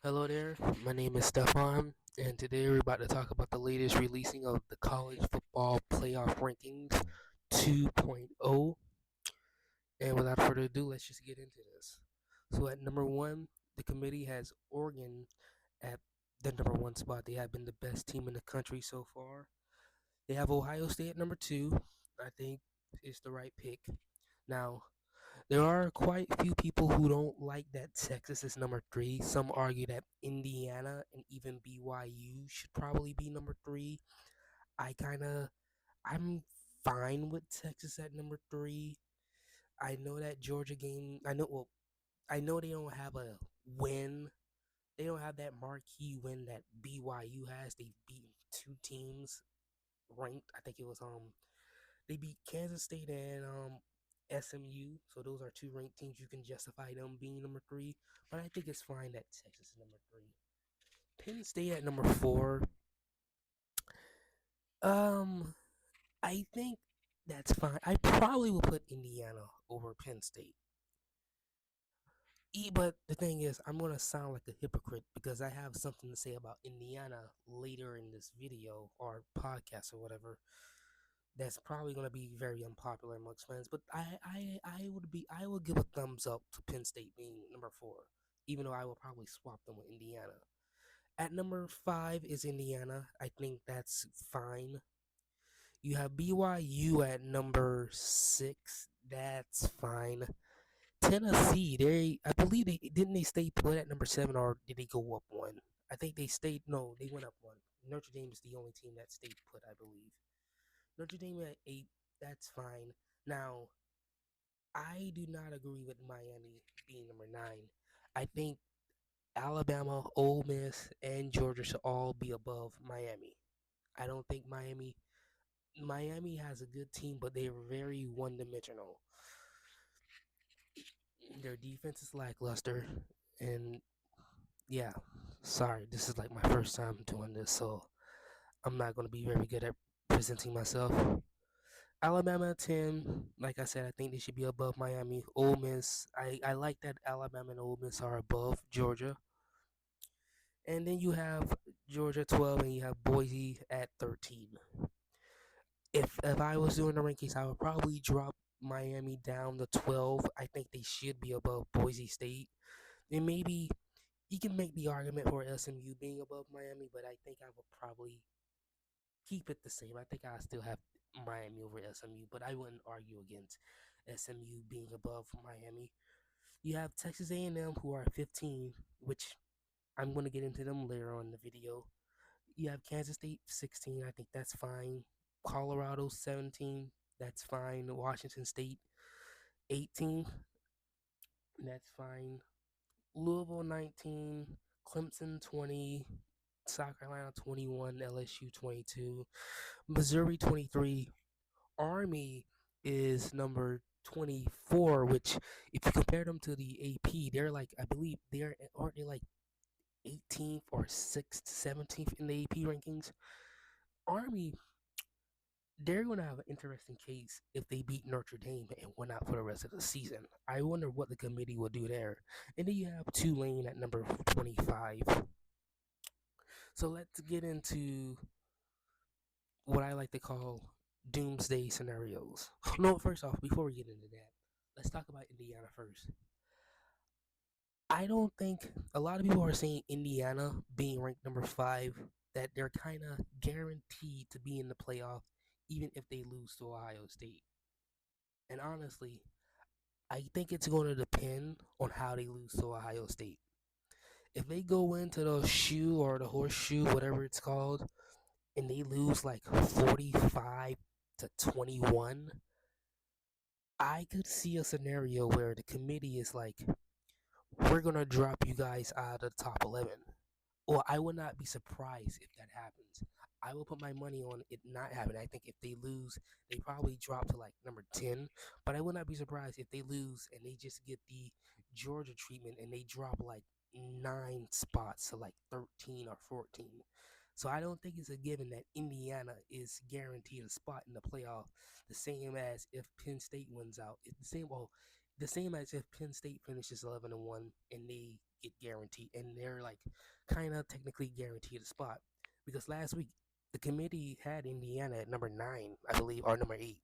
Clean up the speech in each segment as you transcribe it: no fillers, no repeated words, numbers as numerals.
Hello there, my name is Stefan, and today we're about to talk about the latest releasing of the College Football Playoff Rankings 2.0. And without further ado, let's just get into this. So, at number one, the committee has Oregon at the number one spot. They have been the best team in the country so far. They have Ohio State at number two. I think is the right pick. Now, there are quite a few people who don't like that Texas is number three. Some argue that Indiana and even BYU should probably be number three. I'm fine with Texas at number three. I know that Georgia game. I know they don't have a win. They don't have that marquee win that BYU has. They've beaten two teams ranked. I think it was they beat Kansas State and SMU. So those are two ranked teams. You can justify them being number three. But I think it's fine that Texas is number three. Penn State at number four. Um, I think that's fine. I probably will put Indiana over Penn State. But the thing is, I'm gonna sound like a hypocrite because I have something to say about Indiana later in this video or podcast or whatever. That's probably going to be very unpopular amongst fans. But I would give a thumbs up to Penn State being number four, even though I will probably swap them with Indiana. At number five is Indiana. I think that's fine. You have BYU at number six. That's fine. Tennessee, I believe they stay put at number seven, or did they go up one? I think they stayed. No, they went up one. Notre Dame is the only team that stayed put, I believe. Notre Dame at eight, that's fine. Now, I do not agree with Miami being number nine. I think Alabama, Ole Miss, and Georgia should all be above Miami. I don't think Miami has a good team, but they're very one dimensional. Their defense is lackluster, and yeah, sorry, this is like my first time doing this, so I'm not going to be very good at presenting myself. Alabama 10, like I said, I think they should be above Miami. Ole Miss, I like that Alabama and Ole Miss are above Georgia. And then you have Georgia 12 and you have Boise at 13. If I was doing the rankings, I would probably drop Miami down to 12. I think they should be above Boise State. And maybe you can make the argument for SMU being above Miami, but I think I would probably keep it the same. I think I still have Miami over SMU, but I wouldn't argue against SMU being above Miami. You have Texas A&M who are 15, which I'm going to get into them later on in the video. You have Kansas State 16, I think that's fine. Colorado 17, that's fine. Washington State 18, that's fine. Louisville 19, Clemson 20, South Carolina 21, LSU 22, Missouri 23, Army is number 24, which if you compare them to the AP, they're like, I believe aren't they like 18th or 6th, 17th in the AP rankings? Army, they're going to have an interesting case if they beat Notre Dame and win out for the rest of the season. I wonder what the committee will do there. And then you have Tulane at number 25. So let's get into what I like to call doomsday scenarios. No, first off, before we get into that, let's talk about Indiana first. I don't think a lot of people are saying Indiana being ranked number five that they're kind of guaranteed to be in the playoff even if they lose to Ohio State. And honestly, I think it's going to depend on how they lose to Ohio State. If they go into the shoe or the horseshoe, whatever it's called, and they lose like 45 to 21, I could see a scenario where the committee is like, we're going to drop you guys out of the top 11. Well, I would not be surprised if that happens. I will put my money on it not happening. I think if they lose, they probably drop to like number 10. But I would not be surprised if they lose and they just get the Georgia treatment and they drop like 9 spots to like 13 or 14. So I don't think it's a given that Indiana is guaranteed a spot in the playoff. The same as if Penn State wins out. It's the same. Well, the same as if Penn State finishes 11-1 and they get guaranteed, and they're like kind of technically guaranteed a spot because last week the committee had Indiana at number 9, I believe, or number 8.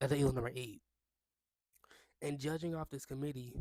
I think it was number 8. And judging off this committee,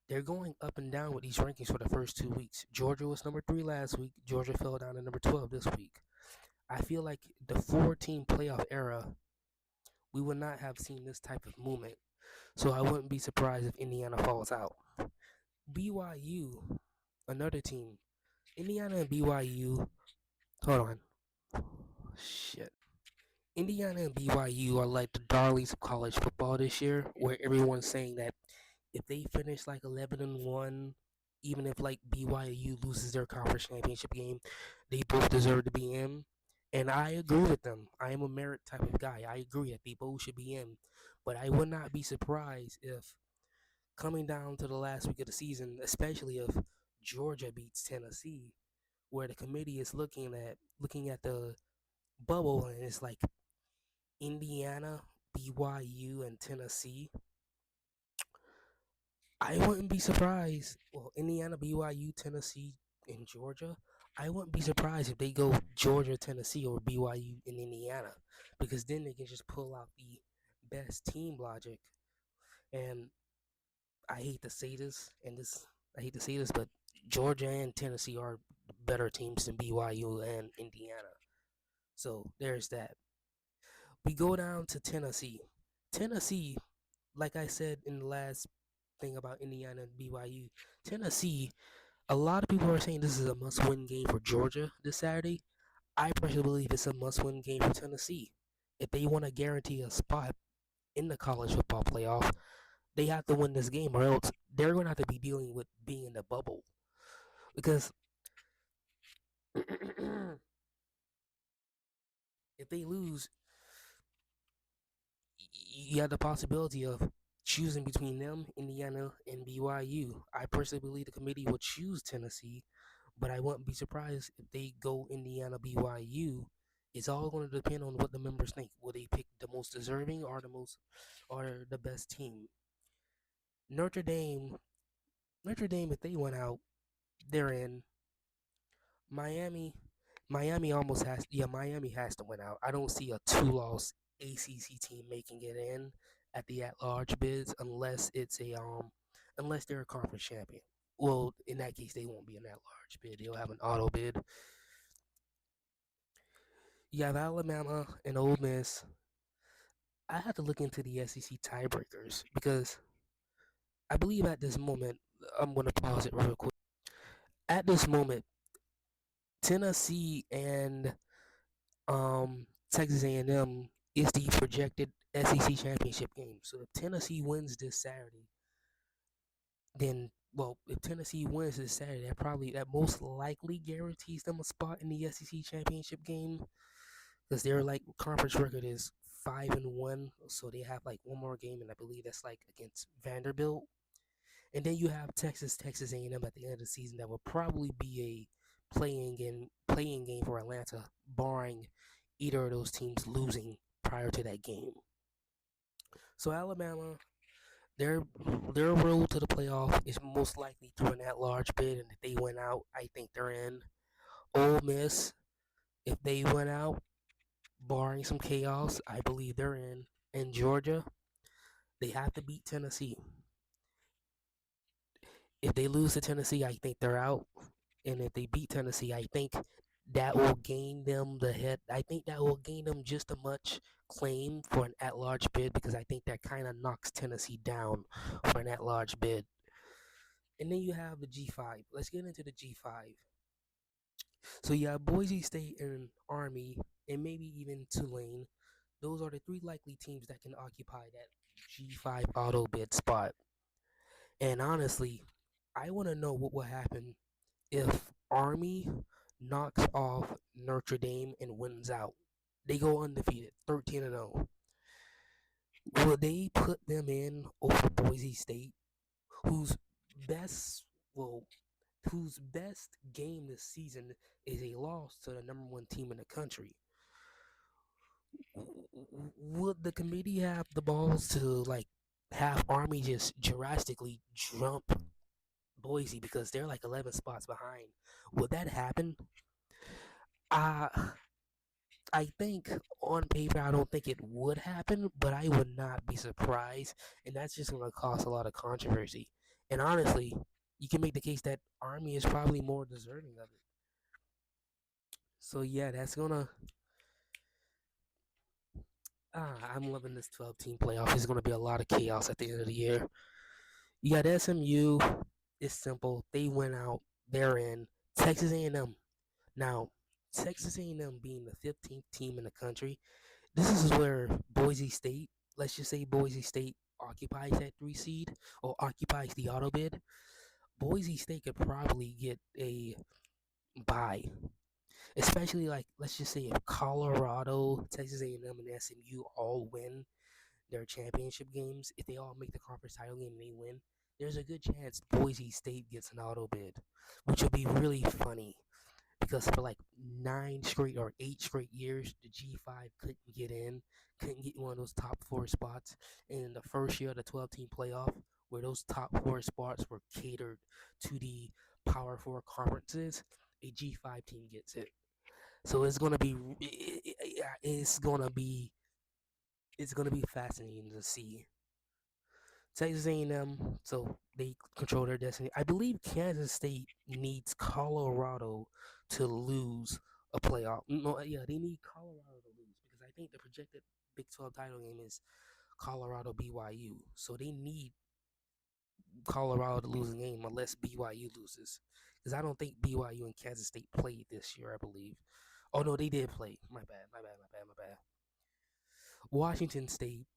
they're going up and down with these rankings for the first 2 weeks. Georgia was number 3 last week. Georgia fell down to number 12 this week. I feel like the 4-team playoff era, we would not have seen this type of movement. So I wouldn't be surprised if Indiana falls out. BYU, another team. Indiana and BYU. Hold on. Shit. Indiana and BYU are like the darlings of college football this year, where everyone's saying that if they finish like 11-1, even if like BYU loses their conference championship game, they both deserve to be in. And I agree with them. I am a merit type of guy. I agree that they both should be in. But I would not be surprised if coming down to the last week of the season, especially if Georgia beats Tennessee, where the committee is looking at the bubble and it's like Indiana, BYU, and Tennessee. I wouldn't be surprised. Well, Indiana, BYU, Tennessee, and Georgia. I wouldn't be surprised if they go Georgia, Tennessee, or BYU in Indiana, because then they can just pull out the best team logic. And I hate to say this, but Georgia and Tennessee are better teams than BYU and Indiana. So there's that. We go down to Tennessee. Tennessee, like I said in the last thing about Indiana and BYU, Tennessee, a lot of people are saying this is a must-win game for Georgia this Saturday. I personally believe it's a must-win game for Tennessee. If they want to guarantee a spot in the college football playoff, they have to win this game, or else they're going to have to be dealing with being in the bubble. Because if they lose, you have the possibility of choosing between them, Indiana, and BYU. I personally believe the committee will choose Tennessee, but I wouldn't be surprised if they go Indiana, BYU. It's all going to depend on what the members think. Will they pick the most deserving or the best team? Notre Dame, Notre Dame, if they went out, they're in. Miami, Miami has to win out. I don't see a two-loss ACC team making it in at the at-large bids unless they're a conference champion. Well, in that case, they won't be an at-large bid. They'll have an auto bid. You have Alabama and Ole Miss. I have to look into the SEC tiebreakers because I believe at this moment, I'm going to pause it real quick. At this moment, Tennessee and Texas A&M is the projected SEC championship game. So if Tennessee wins this Saturday, then if Tennessee wins this Saturday, that most likely guarantees them a spot in the SEC championship game because their like conference record is 5-1, so they have like one more game, and I believe that's like against Vanderbilt. And then you have Texas A&M at the end of the season that will probably be a playing game for Atlanta, barring either of those teams losing prior to that game. So Alabama, their road to the playoff is most likely through an at-large bid, and if they win out, I think they're in. Ole Miss, if they win out, barring some chaos, I believe they're in. And Georgia, they have to beat Tennessee. If they lose to Tennessee, I think they're out. And if they beat Tennessee, I think that will gain them I think that will gain them just as much claim for an at-large bid because I think that kind of knocks Tennessee down for an at-large bid. And then you have the G5. Let's get into the G5. So you have Boise State and Army, and maybe even Tulane. Those are the three likely teams that can occupy that G5 auto bid spot. And honestly, I want to know what will happen if Army knocks off Notre Dame and wins out. They go undefeated, 13-0. Will they put them in over Boise State, whose best well, whose best game this season is a loss to the number one team in the country? Would the committee have the balls to like have Army just drastically jump Boise because they're like 11 spots behind. Would that happen? Uh, I think on paper, I don't think it would happen, but I would not be surprised. And that's just going to cause a lot of controversy. And honestly, you can make the case that Army is probably more deserving of it. So yeah, that's gonna. I'm loving this 12 team playoff. It's gonna be a lot of chaos at the end of the year. You got SMU. It's simple. They went out. They're in. Texas A&M. Now, Texas A&M being the 15th team in the country, this is where Boise State, let's just say Boise State occupies that 3 seed or occupies the auto bid. Boise State could probably get a bye, especially like let's just say if Colorado, Texas A&M, and SMU all win their championship games, if they all make the conference title game and they win, there's a good chance Boise State gets an auto bid, which would be really funny because for like 9 straight or 8 straight years, the G5 couldn't get one of those top 4 spots. And in the first year of the 12 team playoff, where those top 4 spots were catered to the Power 4 conferences, a G5 team gets it. So it's gonna be fascinating to see Texas A&M. So they control their destiny. I believe Kansas State needs Colorado to lose a playoff. No, yeah, they need Colorado to lose because I think the projected Big 12 title game is Colorado BYU. So they need Colorado to lose a game unless BYU loses. Because I don't think BYU and Kansas State played this year, I believe. Oh no, they did play. My bad, my bad, my bad, my bad. Washington State.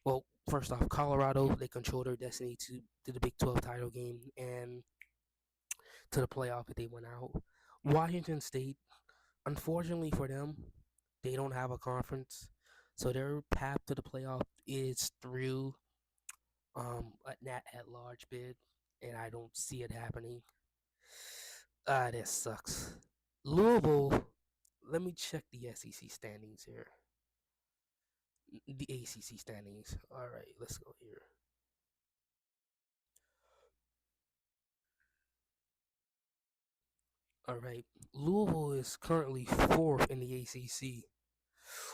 Well, first off, Colorado, they control their destiny to the Big 12 title game and to the playoff if they went out. Washington State, unfortunately for them, they don't have a conference. So their path to the playoff is through a at large bid, and I don't see it happening. This sucks. Louisville, let me check the SEC standings here. The ACC standings. All right, let's go here. All right, Louisville is currently fourth in the ACC.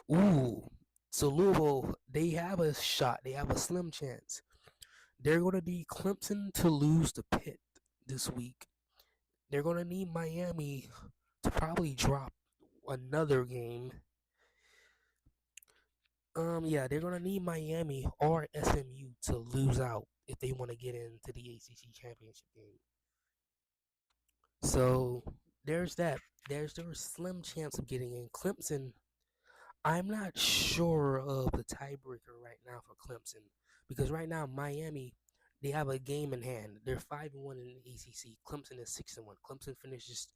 Ooh, so Louisville, they have a shot. They have a slim chance. They're going to need Clemson to lose the Pitt this week. They're going to need Miami to probably drop another game. Yeah, they're going to need Miami or SMU to lose out if they want to get into the ACC championship game. So there's that. There's a slim chance of getting in. Clemson, I'm not sure of the tiebreaker right now for Clemson because right now Miami they have a game in hand. They're 5-1 in the ACC. Clemson is 6-1. Clemson finishes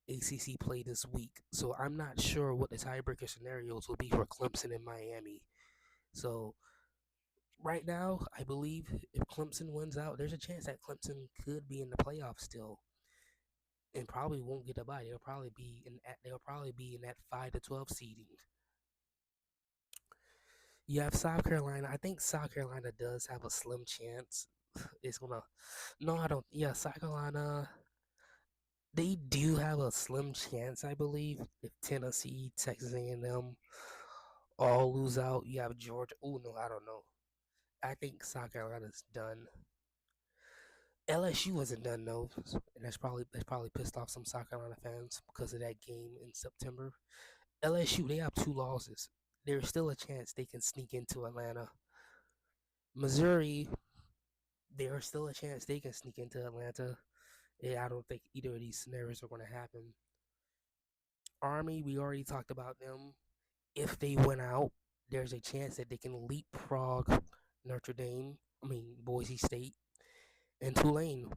ACC play this week, so I'm not sure what the tiebreaker scenarios will be for Clemson and Miami. So right now, I believe if Clemson wins out, there's a chance that Clemson could be in the playoffs still, and probably won't get a bye. They'll probably be in that 5 to 12 seeding. You have South Carolina. I think South Carolina does have a slim chance. It's gonna. No, I don't. Yeah, South Carolina. They do have a slim chance, I believe. If Tennessee, Texas A&M all lose out, you have Georgia. Oh no, I don't know. I think South Carolina's done. LSU wasn't done though, and that's probably pissed off some South Carolina fans because of that game in September. LSU they have 2 losses. There's still a chance they can sneak into Atlanta. Missouri, there's still a chance they can sneak into Atlanta. Yeah, I don't think either of these scenarios are going to happen. Army, we already talked about them. If they win out, there's a chance that they can leapfrog Notre Dame. I mean Boise State and Tulane.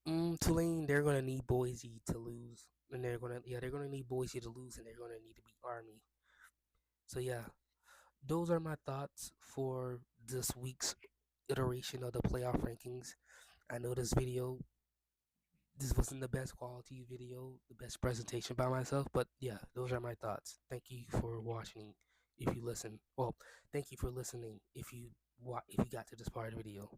Tulane, they're gonna need Boise to lose, and they're gonna need Boise to lose, and they're gonna need to beat Army. So yeah, those are my thoughts for this week's iteration of the playoff rankings. I know this wasn't the best quality video, the best presentation by myself, but yeah, those are my thoughts. Thank you for watching. If you listen, well, thank you for listening. If you got to this part of the video.